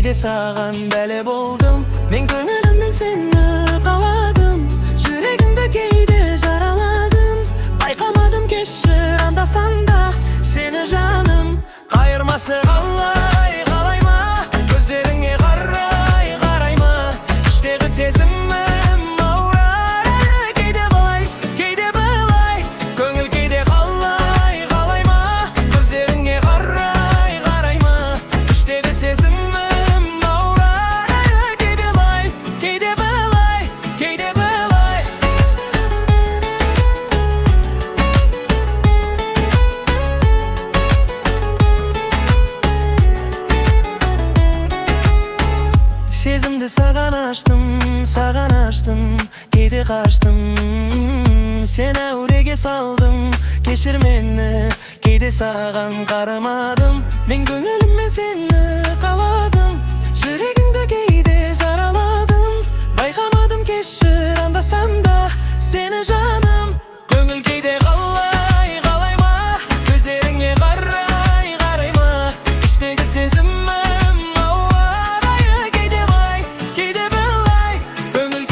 Кейде саған бәле болдым, мен көңіліммен сені қаладым. Жүрегімді кейде жараладым, байқамадым кешір анда-санда сені жаным. Қайырмасы қалай, қалай ма, көздеріңе қарай, қарай ма, іштегі сезімім ауырай. Кейде былай, кейде былай, көңіл кейде қалай, қалай ма, көздеріңе қарай, қарай ма, іштегі сезімім ауырай. Кейде былай, кейде былай, кейде былай. Сезімді саған аштым, кейде қаштым. Сен әуреге салдым, кешір мені, кейде саған қарамадым. Мен көңіліммен сені қаладым, жүрегіңді кейде жараладым, байқамадым кешір анда-санда сені жаным. Көңіл кейде қалай, қалай ма, көздеріңе қарай, қарай ма, іштегі сезімім ауырай. Кейде былай, кейде былай, көңіл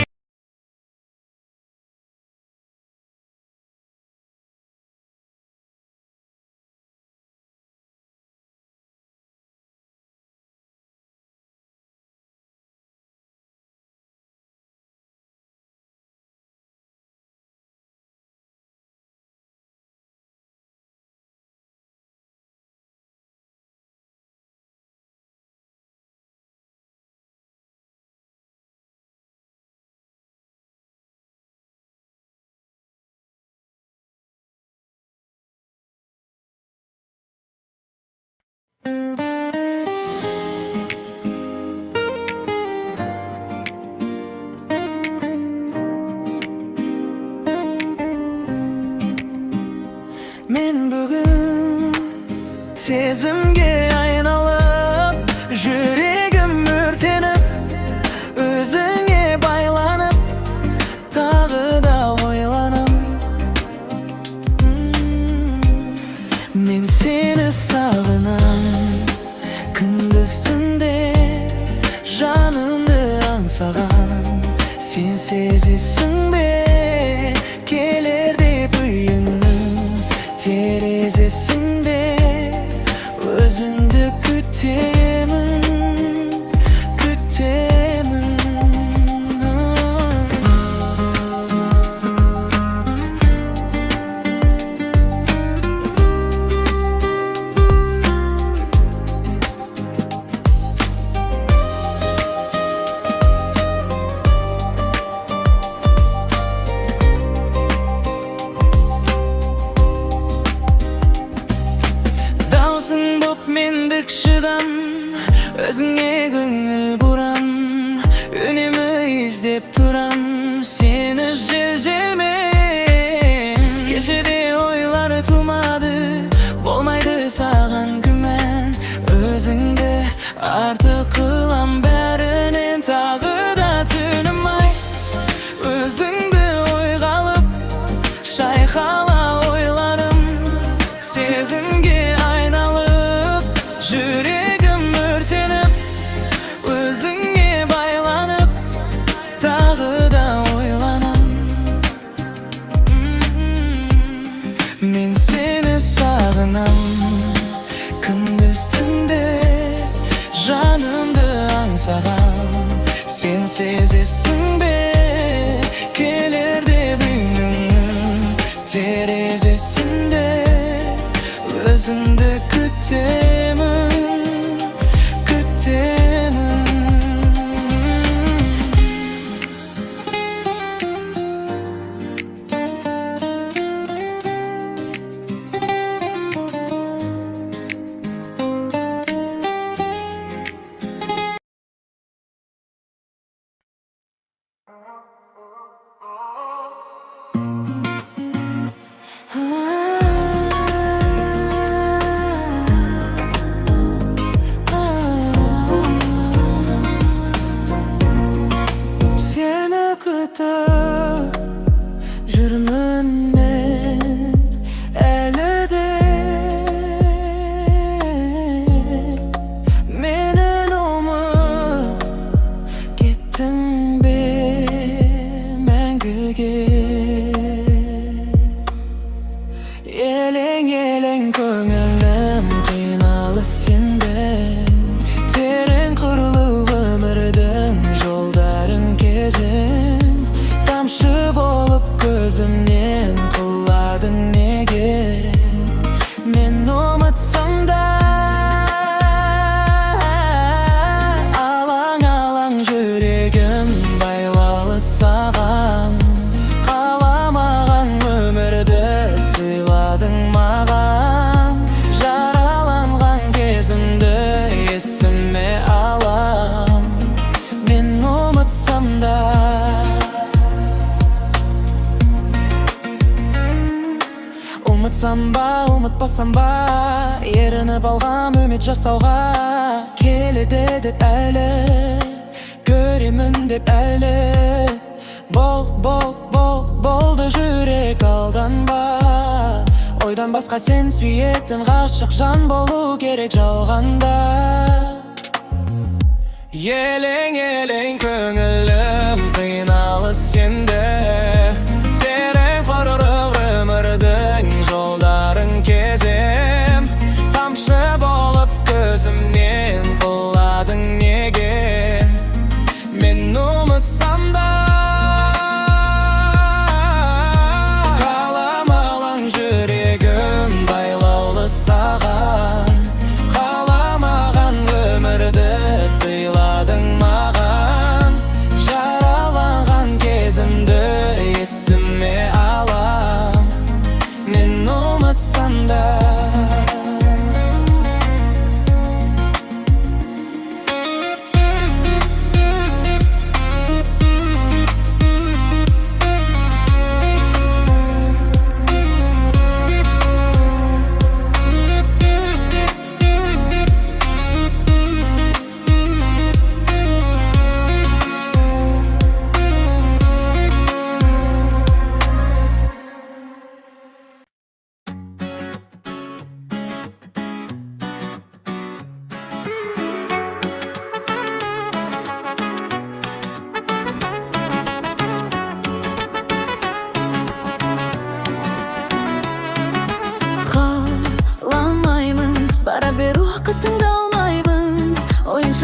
мен бүгін сезімге айналып, жүрегім өртеніп, өзіңе байланып, тағы да ойланып. Мен сені сағынам, күндіз-түнде жанымды аңсаған. Сен сезесің бе, келер деп үйіңнің терезесінде өзіңді күтемін, күтемін. Даусың боп мендік шыдам, өзіңе көңіл бұрам, үнемі іздеп тұрам сені желмен. Кешеде ойлар тумады, болмайды саған күмән. Өзіңді артық қылам бәрінен, тағы да түнім ай. Өзіңді ойға алып, шайқала ойларым, сезімге айналып, жүрегім өртеніп, өзіңе байланып, тағы да ойланам. Мен сені сағынам, күндіз-түнде жанымды аңсаған. Сен сезесің бе, келер деп үйіңнің терезесінде өзіңді күтемін, күтемін. Gözümden kulladın nege Men unutsam da Alang alang yüregim baylalı sağam Kalamagan ömürde sıyladın mağam Jaralangan kezimde esime alam Men unutsam da Umutsam ba, umutpasam ba Yerini balgam ümit жасауға Келеді деп әлі Көремін деп әлі Болды жүрек алданба Ойдан басқа сен сүйетін ғашық жан болу керек жалғанда Елең көңілім қиналыс сенде Терең құрырық өмірдің жолдарын кезем Тамшы болып көзімнен құладың неге Мен ұмытсам да Қаламалаң жүрегім байлаулы саған Қаламаған өмірді сыйладың маған Жараланған кезімді есіме алам Мен ұмытсам да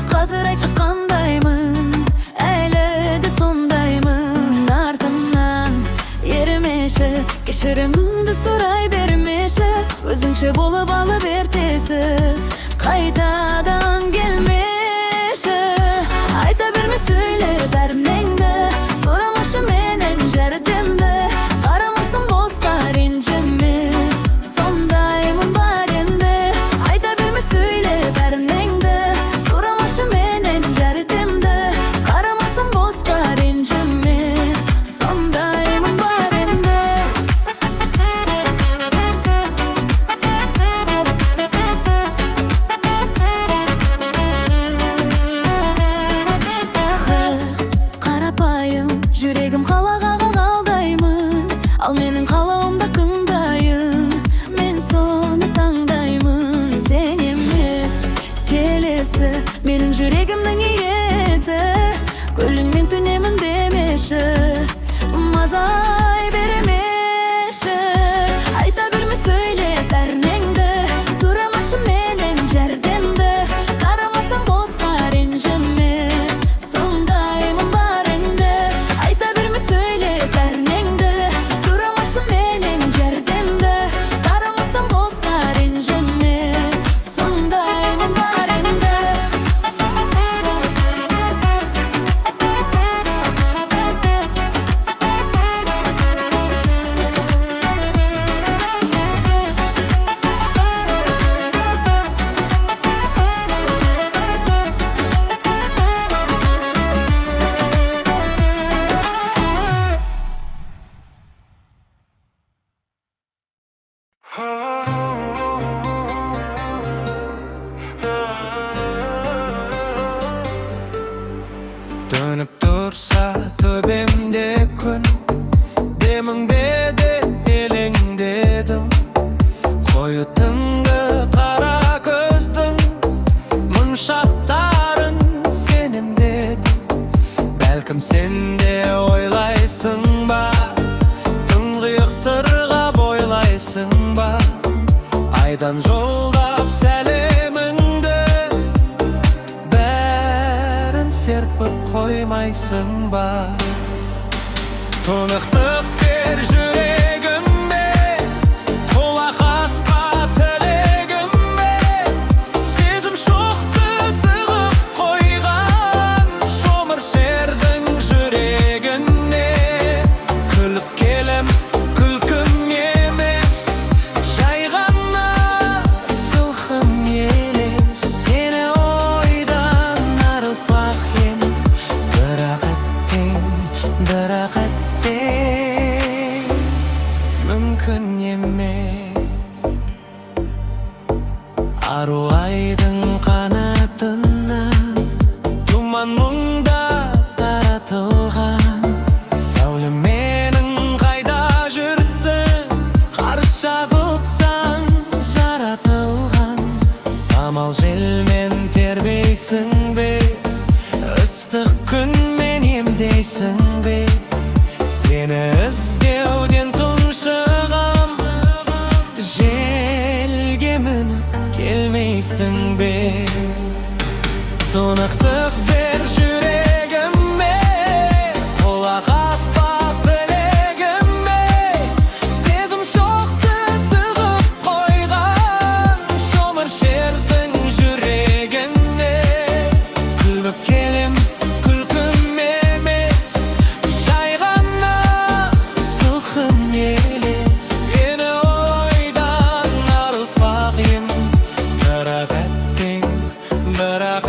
Қазір айтшы қандаймын Әлі де сондаймын Артымнан ермеші Кешірімімді сұрай бермеші Өзіңше болып алып ертесі Қайтадан келмеші Айта берме сөйле бәрінеңді Сұрамашы менен жәрдемді Қарамасын босқа ренжіме Сондаймын бар енді Айта берме сөйле бәрінеңді Менен жәрдемді Қарамасын босқа ренжіме Сондаймын бар енді Қарапайым жүрегім қалағаға қалдаймын Ал менің қалауымда кімдайын Мен соны таңдаймын Сен емес келесі Менің жүрегімнің иесі Көліңмен түнемін демеші Мазай беремеші Айта берме сөйле бәрінеңді Сұрамашы менен жәрдемді Қарамасын босқа ренжіме Сондаймын бар енді Айта берме сөйле бәрінеңді Сұрамашы менен жәрдемді Қарамасын босқа ренжіме Сондаймын бар енді Dönüp dursa töbemde gün Demingde de elingdedim Koyutыңды қара көздің Мұңшақтарын сенімдедім Бәлкім сен де ойлайсың ба Тұңғиық сырға бойлайсың ба Айдан жолдап сәлеміңді Бәрін серпіп қоймайсың ба Тұнықтық ber yüreğimde, kulak asma tilegimde. Sezim şoktu tığıp koygan, şomur şerdin yüreğine. Kılıp kelem külküm emes, jay gana sılkım eles. Seni oydan arılpak em, birak ettin mümkün emes. Aru aydın kanatından duman munda taratılgan. Saule menin kayda жүрсің, қаршағылықтан жаратылған. Самал желмен тербейсің бе, ыстық күнмен емдейсің бе. Сені іздеуден тұншығам, желге мініп келмейсің бе. Тұнықтық бер жүрегіме, құлақ аспа тілегіме. Сезім шоқты тығып қойған, шомыр шердің жүрегіне. Күліп келем күлкім емес, жай ғана сылқым елес. Сені ойдан арылтпақ ем, бірақ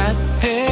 әттең